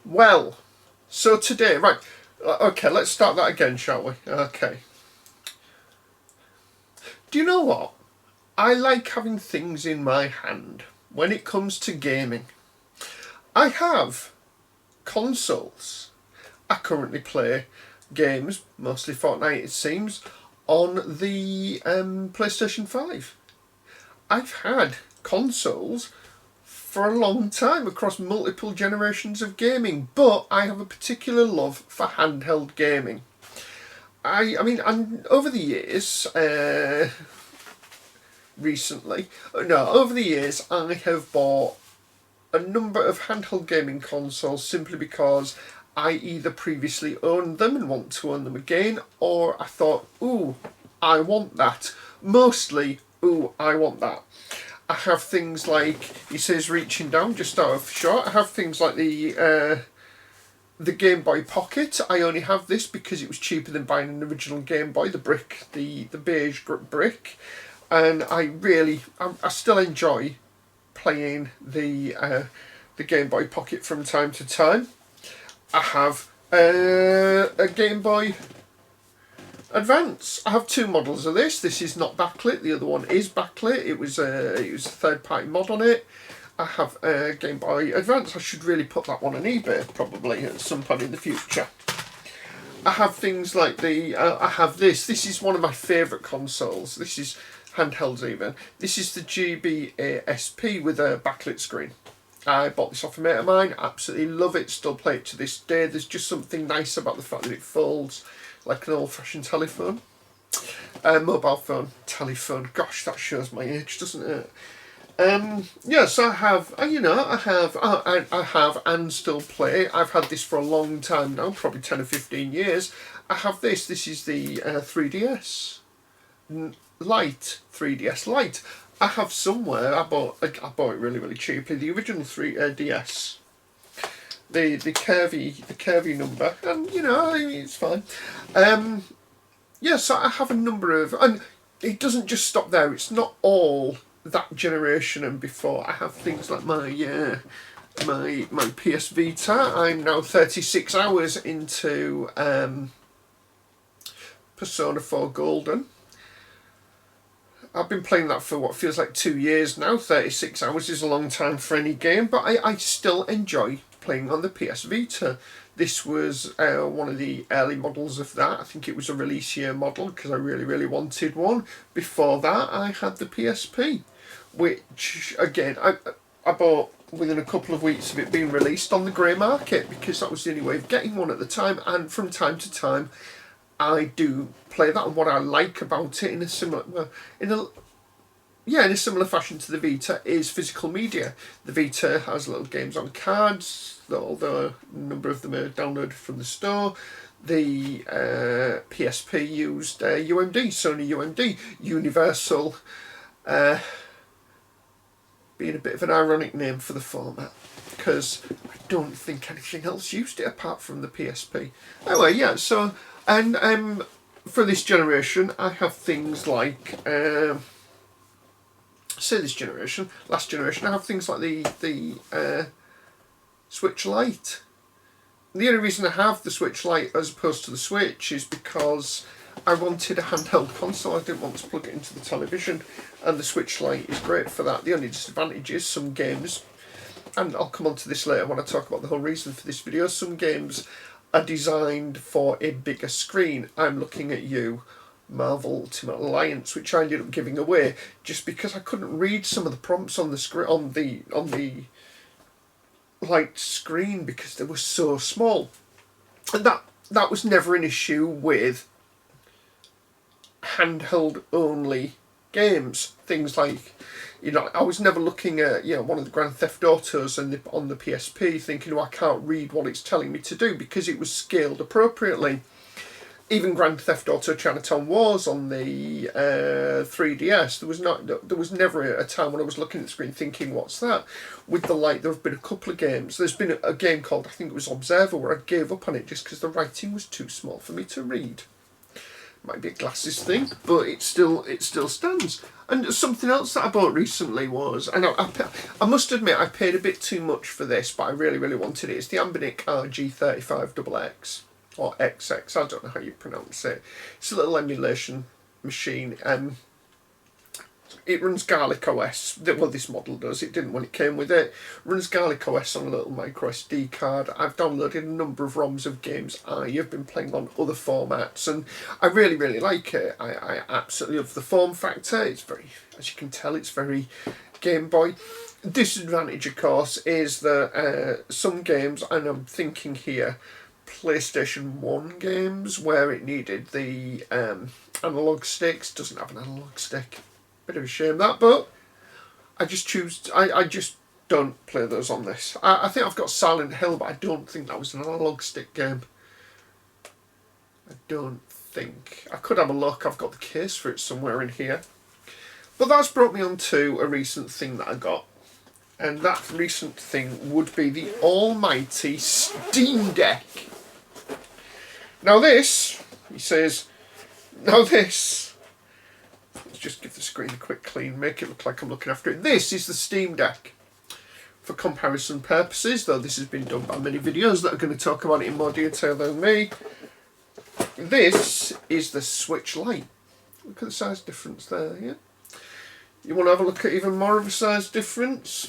Well, so today, right, okay, let's start that again, shall we? Okay. Do you know what? I like having things in my hand when it comes to gaming. I have consoles. I currently play games, mostly Fortnite it seems, on the PlayStation 5. I've had consoles for a long time across multiple generations of gaming, but I have a particular love for handheld gaming. I mean, and over the years, recently, no, over the years, I have bought a number of handheld gaming consoles simply because I either previously owned them and want to own them again, or I thought, ooh, I want that. Mostly, ooh, I want that. I have things like, he says reaching down just out of shot, I have things like the Game Boy Pocket. I only have this because it was cheaper than buying an original Game Boy, the brick, the beige brick. And I still enjoy playing the Game Boy Pocket from time to time. I have a Game Boy Advance. I have two models of this. This is not backlit. The other one is backlit. It was a third party mod on it. I have a Game Boy Advance. I should really put that one on eBay probably at some point in the future. I have things like I have this. This is one of my favourite consoles. This is handhelds even. This is the GBASP with a backlit screen. I bought this off a mate of mine. Absolutely love it. Still play it to this day. There's just something nice about the fact that it folds like an old-fashioned telephone. Mobile phone, telephone. Gosh, that shows my age, doesn't it? Yes, I have. I have and still play. I've had this for a long time now, probably 10 or 15 years. I have this. This is the 3DS Lite. 3DS Lite. I have somewhere. I bought it really cheaply. The original 3DS. The curvy number, and it's fine. So I have a number of, and it doesn't just stop there. It's not all that generation and before. I have things like my PS Vita. I'm now 36 hours into Persona 4 Golden. I've been playing that for what feels like 2 years now. 36 hours is a long time for any game, but I still enjoy playing on the PS Vita. This was one of the early models of that. I think it was a release year model because I really wanted one. Before that, I had the PSP, which again I bought within a couple of weeks of it being released on the grey market because that was the only way of getting one at the time. And from time to time, I do play that, and what I like about it in a similar fashion to the Vita is physical media. The Vita has little games on cards, although a number of them are downloaded from the store. The PSP used UMD, Sony UMD, Universal, being a bit of an ironic name for the format, because I don't think anything else used it apart from the PSP. Anyway, yeah, so, and for this generation, I have things like, last generation, I have things like the Switch Lite. The only reason I have the Switch Lite as opposed to the Switch is because I wanted a handheld console. I didn't want to plug it into the television, and the Switch Lite is great for that. The only disadvantage is some games, and I'll come on to this later when I talk about the whole reason for this video, some games are designed for a bigger screen. I'm looking at you, Marvel Ultimate Alliance, which I ended up giving away just because I couldn't read some of the prompts on the screen on the light screen because they were so small. And that was never an issue with handheld only games. Things like, I was never looking at one of the Grand Theft Autos on the PSP thinking, I can't read what it's telling me to do, because it was scaled appropriately. Even Grand Theft Auto Chinatown Wars on the 3DS, there was never a time when I was looking at the screen thinking, what's that? With the Lite, there have been a couple of games. There's been a game called, I think it was Observer, where I gave up on it just because the writing was too small for me to read. Might be a glasses thing, but it still stands. And something else that I bought recently was, and I must admit I paid a bit too much for this, but I really wanted it. It's the Ambinic RG35XX or XX. I don't know how you pronounce it. It's a little emulation machine. It runs Garlic OS. Well, this model does. It didn't when it came with it. It runs Garlic OS on a little micro SD card. I've downloaded a number of ROMs of games I've been playing on other formats, and I really like it. I absolutely love the form factor. It's very, as you can tell, it's very Game Boy. Disadvantage, of course, is that some games, and I'm thinking here, PlayStation 1 games where it needed the analog sticks, doesn't have an analog stick. Bit of a shame that, but I just don't play those on this. I think I've got Silent Hill, but I don't think that was an analog stick game. I don't think. I could have a look. I've got the case for it somewhere in here. But that's brought me on to a recent thing that I got. And that recent thing would be the almighty Steam Deck. Now this, he says, let's just give the screen a quick clean, make it look like I'm looking after it. This is the Steam Deck. For comparison purposes, though this has been done by many videos that are going to talk about it in more detail than me, this is the Switch Lite. Look at the size difference there, yeah? You want to have a look at even more of a size difference?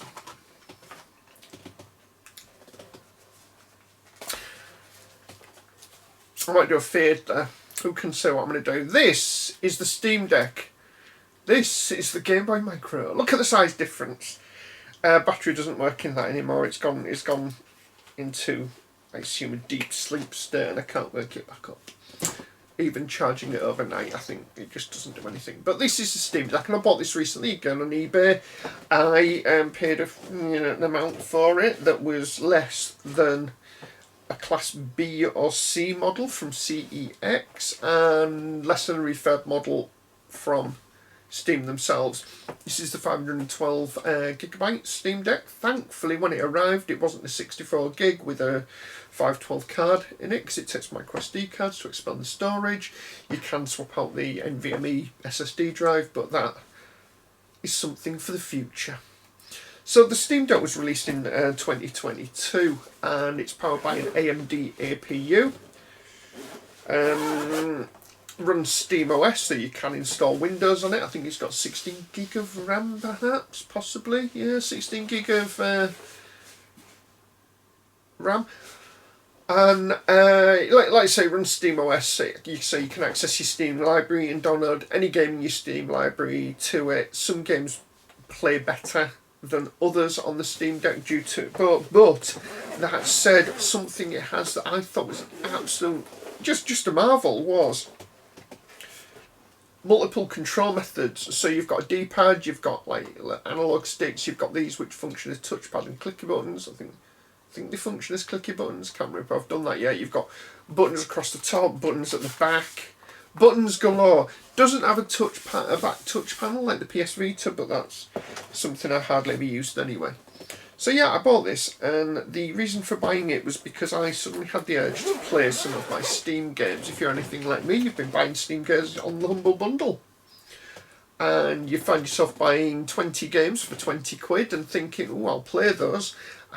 I might do a fade there. Who can say what I'm going to do? This is the Steam Deck. This is the Game Boy Micro. Look at the size difference. Battery doesn't work in that anymore. It's gone into, I assume, a deep sleep state, and I can't work it back up. Even charging it overnight, I think it just doesn't do anything. But this is the Steam Deck, and I bought this recently again on eBay. I paid an amount for it that was less than a Class B or C model from CEX, and less than a refurb model from Steam themselves. This is the 512 gigabyte Steam Deck. Thankfully, when it arrived, it wasn't a 64 gig with a 512 card in it, because it takes micro SD cards to expand the storage. You can swap out the NVMe SSD drive, but that is something for the future. So the Steam Deck was released in 2022, and it's powered by an AMD APU. Runs SteamOS, so you can install Windows on it. I think it's got 16 gig of RAM, perhaps, possibly. Yeah, 16 gig of RAM. And like I say, runs SteamOS, so you can access your Steam library and download any game in your Steam library to it. Some games play better than others on the Steam Deck due to, but that said, something it has that I thought was absolute, just a marvel, was multiple control methods. So you've got a D-pad, you've got like analog sticks, you've got these which function as touchpad and clicky buttons. I think they function as clicky buttons. Can't remember if I've done that yet. You've got buttons across the top, buttons at the back, buttons galore. Doesn't have a back touch panel like the PS Vita, but that's something I hardly ever used anyway. So yeah, I bought this, and the reason for buying it was because I suddenly had the urge to play some of my Steam games. If you're anything like me, you've been buying Steam games on the Humble Bundle. And you find yourself buying 20 games for 20 quid and thinking, oh, I'll play those.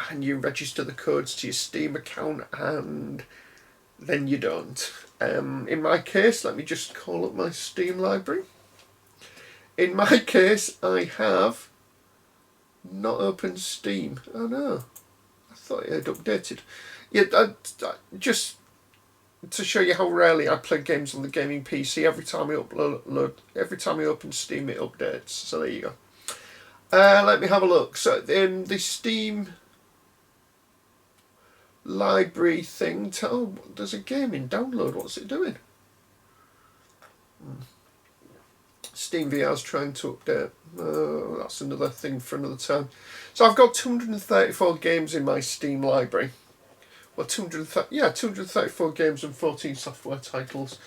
And you register the codes to your Steam account, and then you don't. In my case, let me just call up my Steam library. In my case, I have not opened Steam. Oh no, I thought it had updated. Yeah, just to show you how rarely I play games on the gaming PC. Every time I open Steam, it updates. So there you go. Let me have a look. So in the Steam library thing, there's a game in download. What's it doing? Steam VR's trying to update. That's another thing for another time. So I've got 234 games in my Steam library. Well, 234 games and 14 software titles.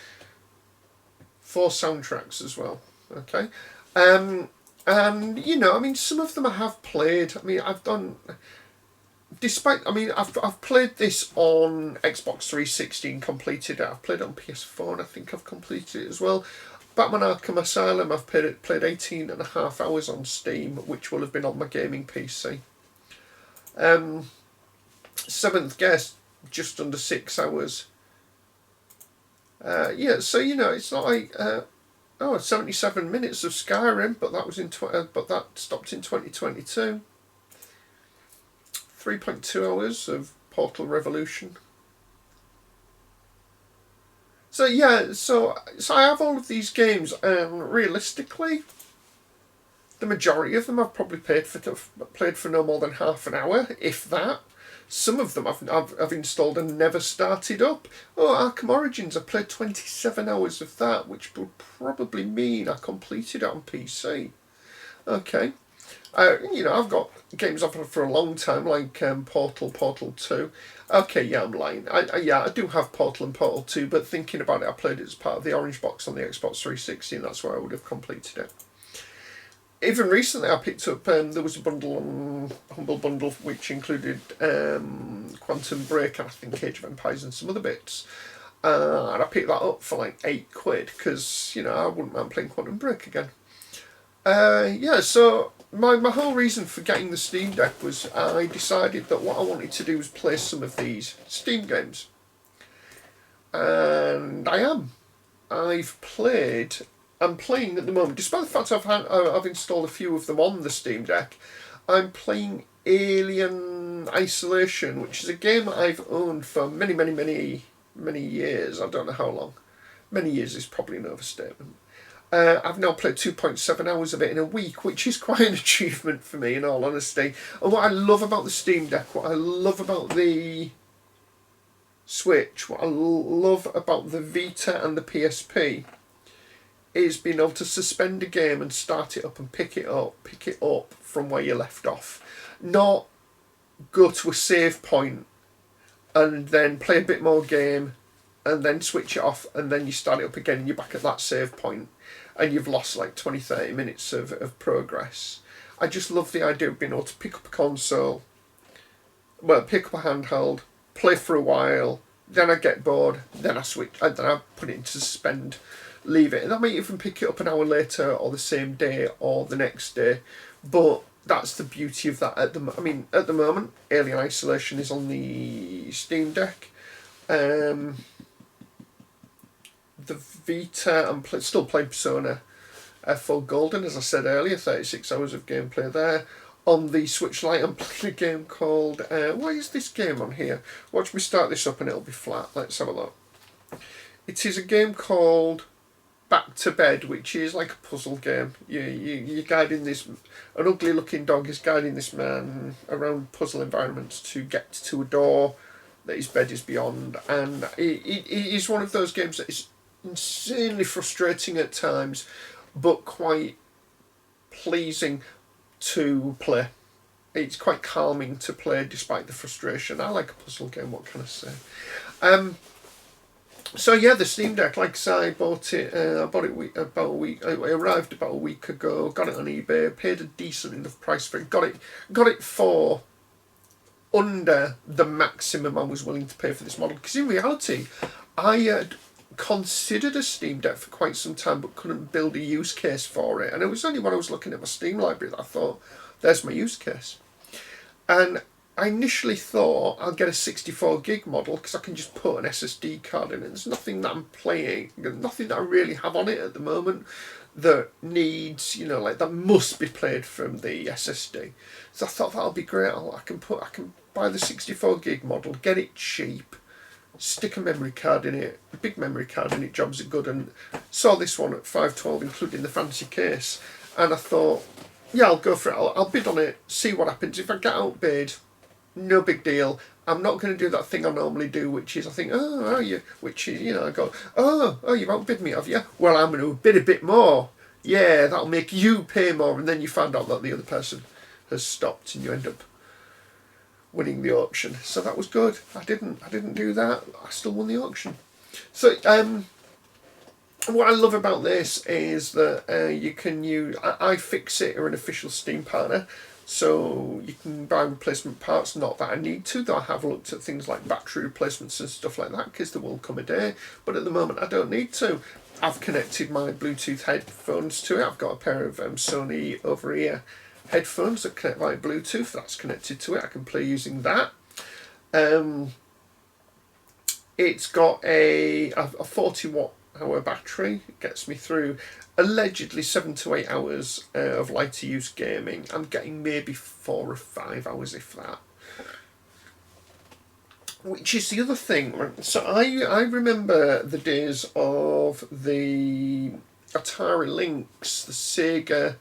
4 soundtracks as well. Okay. And, you know, I mean, some of them I have played. I mean, I've done despite, I mean, I've played this on Xbox 360 and completed it. I've played it on PS4 and I think I've completed it as well. Batman Arkham Asylum, I've played 18 and a half hours on Steam, which will have been on my gaming PC. Seventh Guest, just under 6 hours. Yeah, so it's not like 77 minutes of Skyrim, but that was but that stopped in 2022. 3.2 hours of Portal Revolution. So yeah, so I have all of these games, and realistically, the majority of them I've probably played for no more than half an hour, if that. Some of them I've installed and never started up. Oh, Arkham Origins, I played 27 hours of that, which would probably mean I completed it on PC. Okay. I've got games I've had for a long time, like Portal 2. Okay, yeah, I'm lying. I do have Portal and Portal 2, but thinking about it, I played it as part of the Orange Box on the Xbox 360, and that's where I would have completed it. Even recently, I picked up, there was a Humble Bundle, which included Quantum Break, and I think Age of Empires and some other bits. And I picked that up for like £8, because, I wouldn't mind playing Quantum Break again. So my whole reason for getting the Steam Deck was I decided that what I wanted to do was play some of these Steam games. And I am. I'm playing at the moment, despite the fact I've installed a few of them on the Steam Deck. I'm playing Alien Isolation, which is a game that I've owned for many, many, many, many years. I don't know how long. Many years is probably an overstatement. I've now played 2.7 hours of it in a week, which is quite an achievement for me, in all honesty. And what I love about the Steam Deck, what I love about the Switch, what I love about the Vita and the PSP, is being able to suspend a game and start it up and pick it up from where you left off. Not go to a save point and then play a bit more game and then switch it off and then you start it up again and you're back at that save point and you've lost like 20-30 minutes of progress. I just love the idea of being able to pick up a console, pick up a handheld, play for a while, then I get bored, then I switch, and then I put it into suspend, leave it, and I might even pick it up an hour later or the same day or the next day. But that's the beauty of that. At the moment, Alien Isolation is on the Steam Deck. The Vita, I'm still playing Persona 4 Golden, as I said earlier, 36 hours of gameplay there. On the Switch Lite, I'm playing a game called, why is this game on here? Watch me start this up and it'll be flat. Let's have a look. It is a game called Back to Bed, which is like a puzzle game. You're guiding an ugly looking dog is guiding this man around puzzle environments to get to a door that his bed is beyond. And it is one of those games that is insanely frustrating at times, but quite pleasing to play. It's quite calming to play despite the frustration. I like a puzzle game, what can I say? So yeah, the Steam Deck, like I said, I bought it about a week. It arrived about a week ago. Got it on eBay. Paid a decent enough price for it. Got it for under the maximum I was willing to pay for this model. Because in reality, I had considered a Steam Deck for quite some time, but couldn't build a use case for it. And it was only when I was looking at my Steam library that I thought, "There's my use case." And I initially thought I'll get a 64 gig model because I can just put an SSD card in it. There's nothing that I'm playing, nothing that I really have on it at the moment that needs, that must be played from the SSD. So I thought that'll be great. I can buy the 64 gig model, get it cheap, stick a memory card in it, a big memory card in it, jobs are good. And saw this one at 512, including the fancy case, and I thought, yeah, I'll go for it. I'll bid on it, see what happens. If I get outbid, no big deal. I'm not going to do that thing I normally do, which is I think, oh, are you? Which is, I go, oh, you've outbid me, have you? Well, I'm going to bid a bit more. Yeah, that'll make you pay more. And then you find out that the other person has stopped and you end up winning the auction. So that was good. I didn't do that. I still won the auction. So, what I love about this is that you can use iFixit, or an official Steam partner. So you can buy replacement parts, not that I need to, though I have looked at things like battery replacements and stuff like that, because there will come a day, but at the moment I don't need to. I've connected my Bluetooth headphones to it. I've got a pair of Sony over-ear headphones that connect via Bluetooth, that's connected to it, I can play using that. It's got a 40 watt hour battery. It gets me through allegedly 7 to 8 hours of lighter use gaming. I'm getting maybe 4 or 5 hours, if that. Which is the other thing. So I remember the days of the Atari Lynx, the Sega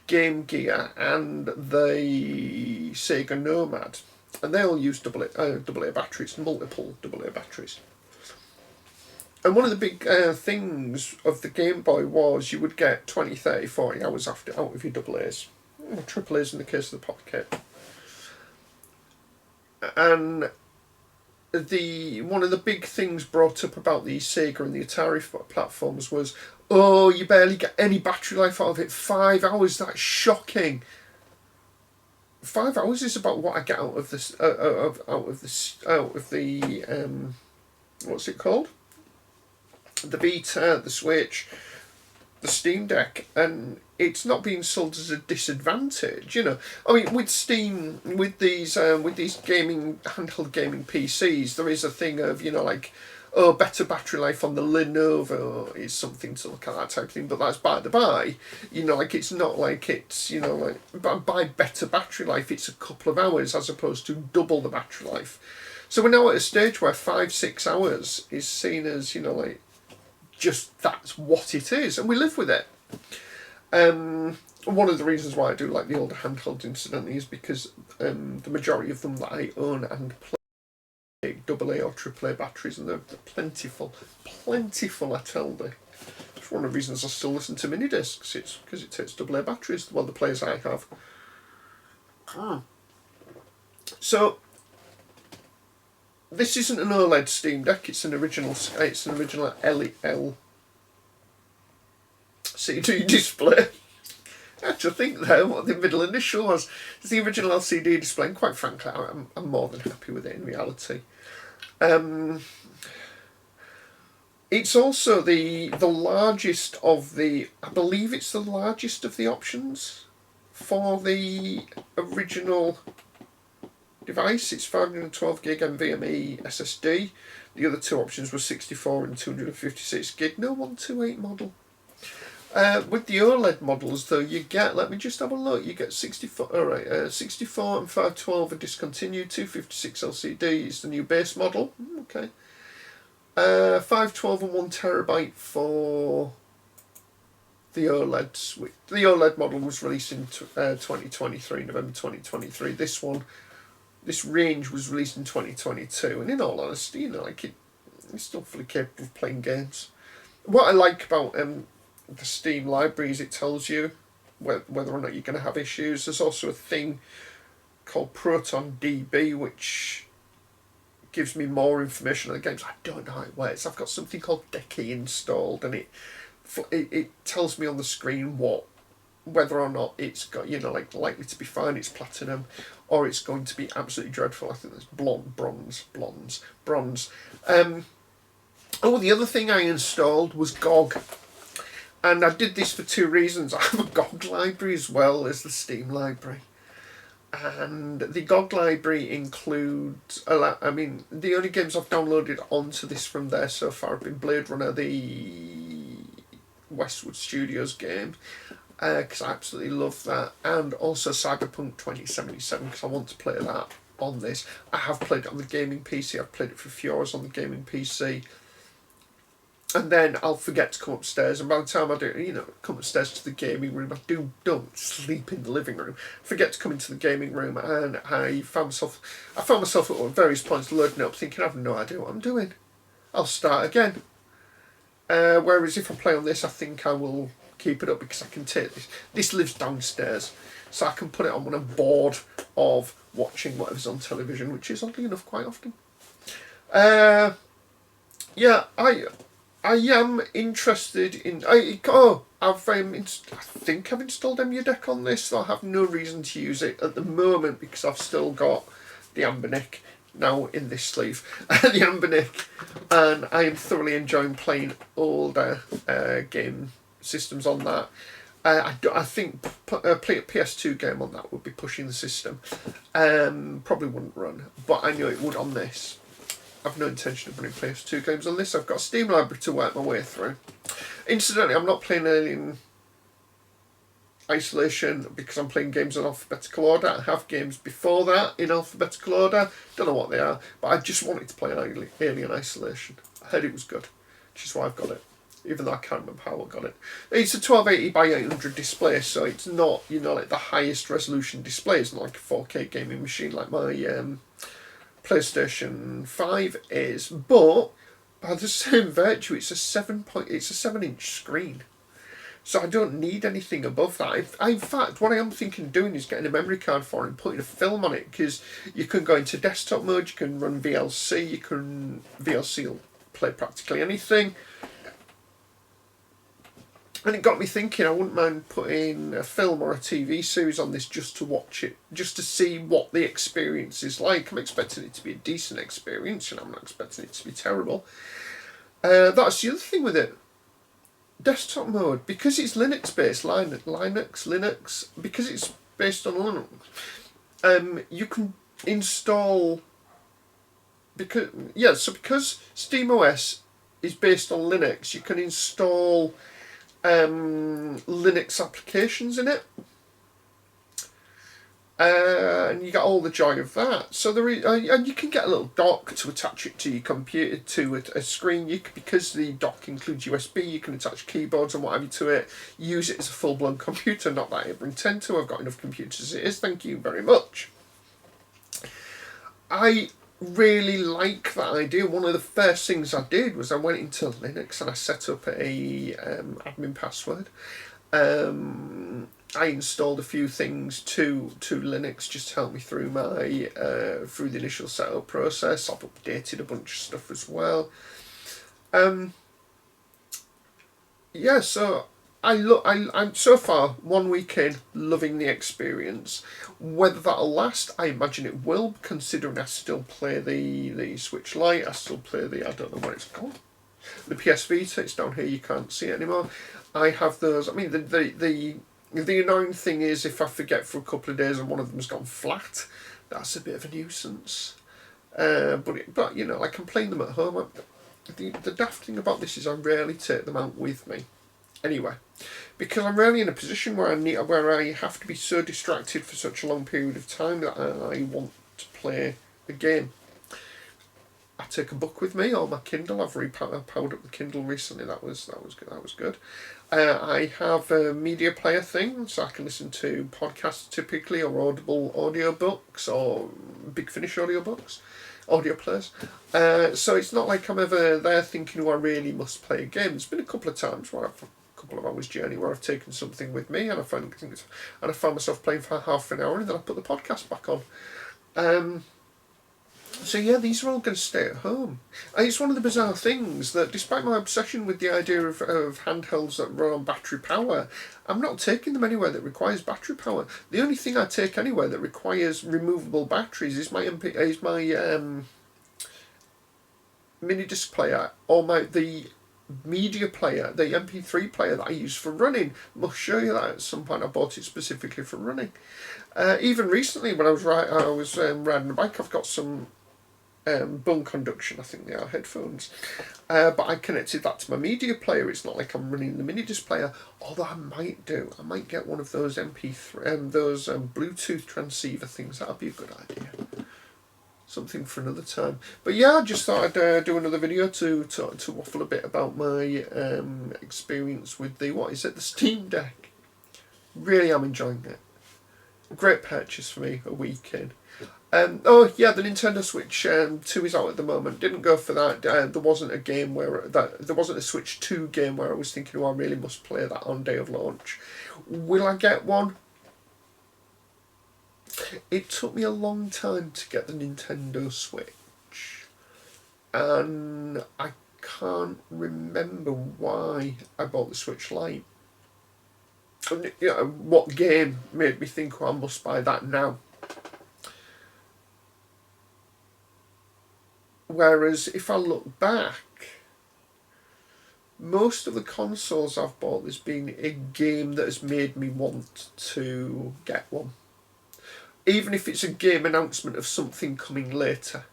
Game Gear, and the Sega Nomad. And they all use AA batteries, multiple AA batteries. And one of the big things of the Game Boy was you would get 20, 30, 40 hours out of your AA's. AAA's in the case of the Pocket. And one of the big things brought up about the Sega and the Atari platforms was, oh, you barely get any battery life out of it. 5 hours, that's shocking. 5 hours is about what I get out of this out of the what's it called? The Vita, the Switch, the Steam Deck, and it's not being sold as a disadvantage. You know, I mean, with Steam, with these gaming handheld gaming PCs, there is a thing of, you know, like, oh, better battery life on the Lenovo is something to look at, that type of thing, but that's by the by. You know, like, it's not like it's, you know, like, by better battery life, it's a couple of hours as opposed to double the battery life. So we're now at a stage where 5-6 hours is seen as, you know, like, just that's what it is, and we live with it. One of the reasons why I do like the older handhelds, incidentally, is because the majority of them that I own and play AA or AAA batteries, and they're plentiful, I tell you. It's one of the reasons I still listen to mini discs. It's because it takes AA batteries. Well, the players I have. So this isn't an OLED Steam Deck. It's an original LCD display. I had to think there what the middle initial was. It's the original LCD display, and quite frankly, I'm more than happy with it in reality. It's also the largest of the, I believe it's the largest of the options for the original device. It's 512 gig NVMe SSD. The other two options were 64 and 256 gig. No 128 model. With the OLED models, though, you get, let me just have a look, you get 64, alright, 64 and 512 are discontinued, 256 LCD is the new base model, okay. 512 and 1 terabyte for the OLEDs. The OLED model was released in 2023, November 2023. This range was released in 2022, and in all honesty, you know, like it's still fully capable of playing games. What I like about the Steam library is it tells you whether or not you're going to have issues. There's also a thing called Proton DB, which gives me more information on the games. I don't know how it works. I've got something called Decky installed, and it tells me on the screen whether or not it's got, you know, like, likely to be fine, it's platinum, or it's going to be absolutely dreadful. I think there's bronze. The other thing I installed was GOG. And I did this for two reasons. I have a GOG library as well as the Steam library. And the GOG library includes, I mean, the only games I've downloaded onto this from there so far have been Blade Runner, the Westwood Studios game, because I absolutely love that, and also Cyberpunk 2077, because I want to play that on this. I have played it on the gaming PC. I've played it for a few hours on the gaming PC. And then I'll forget to come upstairs, and by the time I do, you know, come upstairs to the gaming room, I don't sleep in the living room. Forget to come into the gaming room, and I found myself at various points loading up, thinking I have no idea what I'm doing. I'll start again. Whereas if I play on this, I think I will keep it up because I can take this. This lives downstairs, so I can put it on when I'm bored of watching whatever's on television, which is oddly enough quite often. I am interested in. I think I've installed EmuDeck on this, so I have no reason to use it at the moment because I've still got the Ambernick now in this sleeve, the Ambernick, and I am thoroughly enjoying playing older game systems on that. I think play a PS2 game on that would be pushing the system. Probably wouldn't run, but I know it would on this. I've no intention of running PS2 games on this. I've got a Steam library to work my way through. Incidentally, I'm not playing Alien Isolation because I'm playing games in alphabetical order. I have games before that in alphabetical order. Don't know what they are, but I just wanted to play Alien Isolation. I heard it was good, which is why I've got it, even though I can't remember how I got it. It's a 1280 by 800 display, so it's not, like the highest resolution display. It's not like a 4K gaming machine like my PlayStation 5 is, but by the same virtue, it's a 7-inch screen, so I don't need anything above that. In fact, what I am thinking of doing is getting a memory card for it and putting a film on it, because you can go into desktop mode, you can run VLC, VLC will play practically anything. And it got me thinking, I wouldn't mind putting a film or a TV series on this just to watch it, just to see what the experience is like. I'm expecting it to be a decent experience, and I'm not expecting it to be terrible. That's the other thing with it. Desktop mode, because it's Linux-based, Linux, because it's based on Linux, you can install, because SteamOS is based on Linux, you can install Linux applications in it, and you get all the joy of that. So and you can get a little dock to attach it to your computer, to a screen. Because the dock includes USB, you can attach keyboards and what have you to it. Use it as a full-blown computer. Not that I ever intend to. I've got enough computers as it is. Thank you very much. I really like that idea. One of the first things I did was I went into Linux and I set up a admin password. I installed a few things to Linux just to help me through my through the initial setup process. I've updated a bunch of stuff as well. So I'm so far 1 week in, loving the experience. Whether that'll last, I imagine it will, considering I still play the Switch Lite, I still play I don't know what it's called, the PS Vita. It's down here, you can't see it anymore. I have those. I mean, the annoying thing is if I forget for a couple of days and one of them's gone flat, that's a bit of a nuisance. But I can play them at home. The daft thing about this is I rarely take them out with me. Anyway, because I'm really in a position where I have to be so distracted for such a long period of time that I want to play a game. I take a book with me or my Kindle. I've powered up the Kindle recently. That was good. I have a media player thing, so I can listen to podcasts typically, or Audible audiobooks, or Big Finish audiobooks, audio players. So it's not like I'm ever there thinking, I really must play a game. There's been a couple of times where I've couple of hours journey where I've taken something with me and I found myself playing for half an hour, and then I put the podcast back on. So yeah, these are all going to stay at home. And it's one of the bizarre things that, despite my obsession with the idea of handhelds that run on battery power, I'm not taking them anywhere that requires battery power. The only thing I take anywhere that requires removable batteries is my mini disc player, or the media player, the MP3 player that I use for running. I must show you that at some point. I bought it specifically for running. Even recently, when I was riding a bike, I've got some bone conduction, I think they are, headphones. But I connected that to my media player. It's not like I'm running the mini disc player. Although I might get one of those MP3, those Bluetooth transceiver things. That'd be a good idea. Something for another time. But yeah, I just thought I'd do another video to waffle a bit about my experience with the Steam Deck. Really am enjoying it. Great purchase for me a week in. The Nintendo Switch 2 is out at the moment. Didn't go for that. There wasn't a Switch 2 game where I was thinking, I really must play that on day of launch. Will I get one? It took me a long time to get the Nintendo Switch, and I can't remember why I bought the Switch Lite. And, you know, what game made me think, well, I must buy that now? Whereas if I look back, most of the consoles I've bought, there's been a game that has made me want to get one. Even if it's a game announcement of something coming later.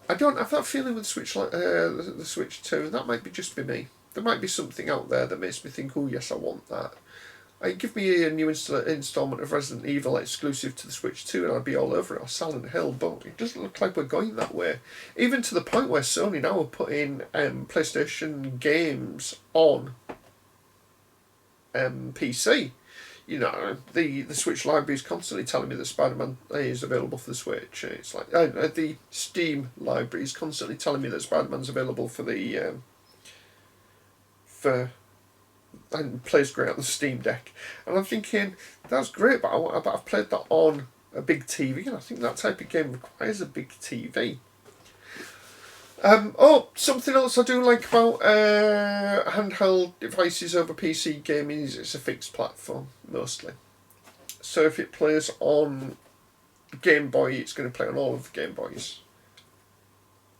I don't have that feeling with Switch, the Switch 2, and that might be just be me. There might be something out there that makes me think, oh yes, I want that. Give me a new instalment of Resident Evil exclusive to the Switch 2 and I'd be all over it, or Silent Hill, but it doesn't look like we're going that way. Even to the point where Sony now are putting PlayStation games on PC. You know, the Switch library is constantly telling me that Spider-Man is available for the Switch. It's like the Steam library is constantly telling me that Spider-Man's available for the and plays great on the Steam Deck. And I'm thinking, that's great, but I've played that on a big TV, and I think that type of game requires a big TV. Something else I do like about handheld devices over PC gaming is it's a fixed platform, mostly. So if it plays on Game Boy, it's going to play on all of the Game Boys,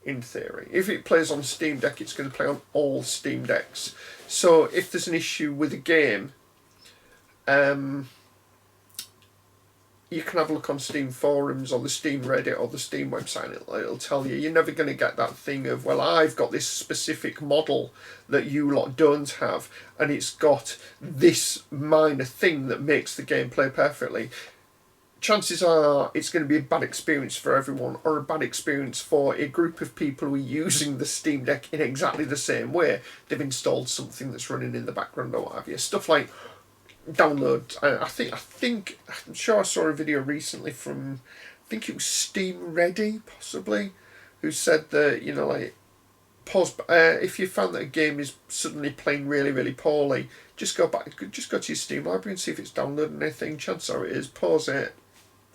in theory. If it plays on Steam Deck, it's going to play on all Steam Decks. So if there's an issue with a game, you can have a look on Steam forums or the Steam Reddit or the Steam website. It'll tell you. You're never going to get that thing of, well, I've got this specific model that you lot don't have, and it's got this minor thing that makes the game play perfectly. Chances are it's going to be a bad experience for everyone, or a bad experience for a group of people who are using the Steam Deck in exactly the same way. They've installed something that's running in the background or what have you. Stuff like download. I'm sure I saw a video recently from, I think it was Steam Ready, possibly, who said that, you know, like, pause. If you found that a game is suddenly playing really, really poorly, just go to your Steam library and see if it's downloading anything. Chances are it is. Pause it,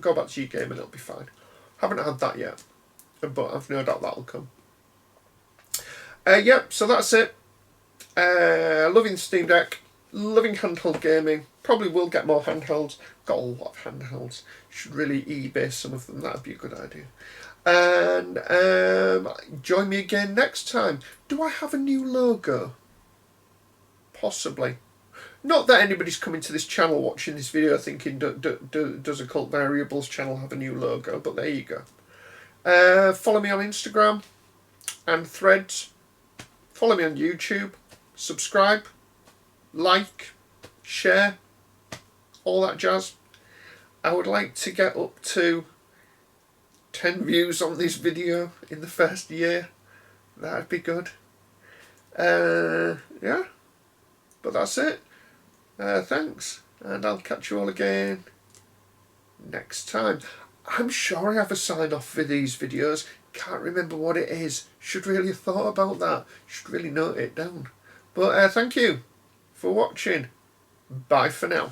go back to your game, and it'll be fine. Haven't had that yet, but I've no doubt that'll come. So that's it. Loving Steam Deck. Loving handheld gaming. Probably will get more handhelds. Got a lot of handhelds. Should really eBay some of them. That'd be a good idea. And join me again next time. Do I have a new logo? Possibly. Not that anybody's coming to this channel watching this video thinking, does Occult Variables channel have a new logo? But there you go. Follow me on Instagram and Threads. Follow me on YouTube. Subscribe. Like, share, all that jazz. I would like to get up to 10 views on this video in the first year. That'd be good. Yeah, but that's it. Thanks, and I'll catch you all again next time. I'm sure I have a sign off for these videos. Can't remember what it is. Should really have thought about that. Should really note it down. But thank you for watching. Bye for now.